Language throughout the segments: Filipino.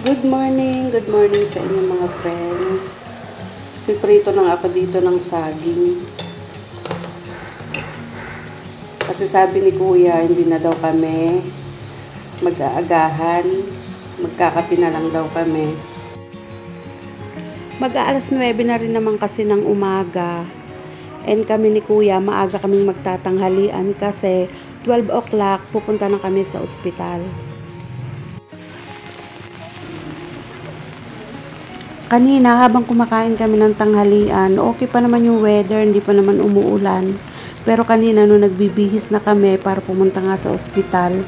Good morning sa inyong mga friends. Piprito lang ako dito ng saging. Kasi sabi ni Kuya, hindi na daw kami mag-aagahan. Magkakape na lang daw kami. Mag-aalas 9 na rin naman kasi ng umaga. And kami ni Kuya, maaga kaming magtatanghalian kasi 12 o'clock pupunta na kami sa ospital. Kanina, habang kumakain kami ng tanghalian, okay pa naman yung weather, hindi pa naman umuulan. Pero kanina, nung nagbibihis na kami para pumunta nga sa ospital,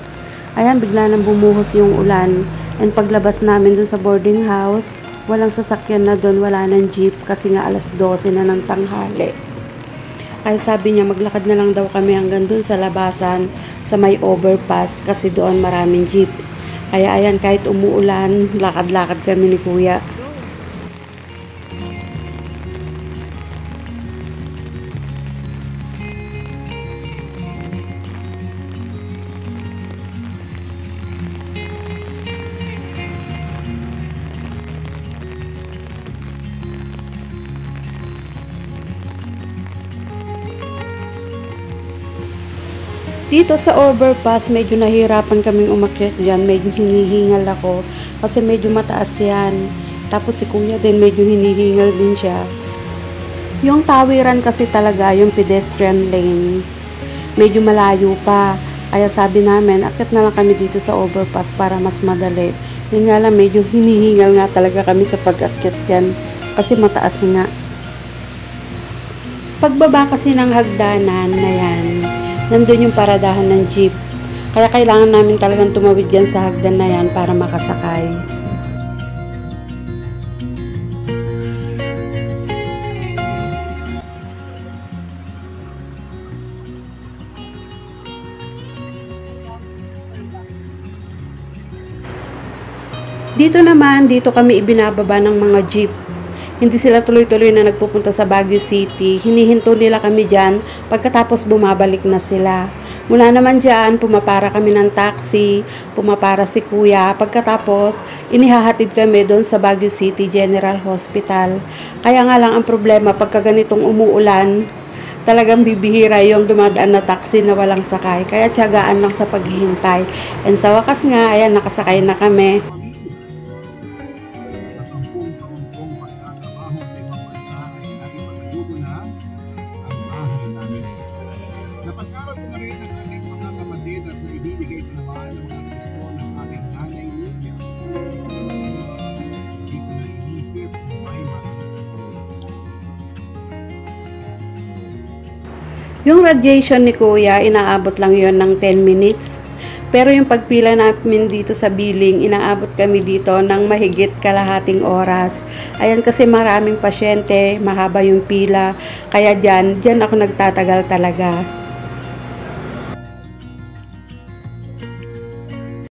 ayan, bigla nang bumuhos yung ulan. And paglabas namin dun sa boarding house, walang sasakyan na dun, wala nang jeep, kasi nga alas 12 na ng tanghali. Kaya sabi niya, maglakad na lang daw kami hanggang dun sa labasan, sa may overpass, kasi doon maraming jeep. Kaya ayan, kahit umuulan, lakad-lakad kami ni Kuya. Dito sa overpass, medyo nahihirapan kaming umakyat dyan. Medyo hinihingal ako kasi medyo mataas yan. Tapos si Kuya din, medyo hinihingal din siya. Yung tawiran kasi talaga, yung pedestrian lane, medyo malayo pa. Kaya sabi namin, akyat na lang kami dito sa overpass para mas madali. Yun nga lang, medyo hinihingal nga talaga kami sa pag-akyat dyan kasi mataas nga. Pagbaba kasi ng hagdanan na yan, nandun yung paradahan ng jeep. Kaya kailangan namin talagang tumawid dyan sa hagdan na yan para makasakay. Dito naman, dito kami ibinababa ng mga jeep. Hindi sila tuloy-tuloy na nagpupunta sa Baguio City. Hinihinto nila kami dyan, pagkatapos bumabalik na sila. Mula naman dyan, pumapara kami ng taxi, pumapara si Kuya. Pagkatapos, inihahatid kami doon sa Baguio City General Hospital. Kaya nga lang ang problema, pagka ganitong umuulan, talagang bibihira yung dumadaan na taxi na walang sakay. Kaya tiyagaan lang sa paghihintay. And sa wakas nga, ayan, nakasakay na kami. Napag-aral ko na rin ang aking mga kapatid at naibibigay ko naman ang mga gusto ng aking nanay Lydia. Hindi ko na inisip kung may Yung radiation ni Kuya, inaabot lang yon ng 10 minutes. Pero yung pagpila namin dito sa billing, inaabot kami dito ng mahigit kalahating oras. Ayan, kasi maraming pasyente, mahaba yung pila. Kaya dyan ako nagtatagal talaga.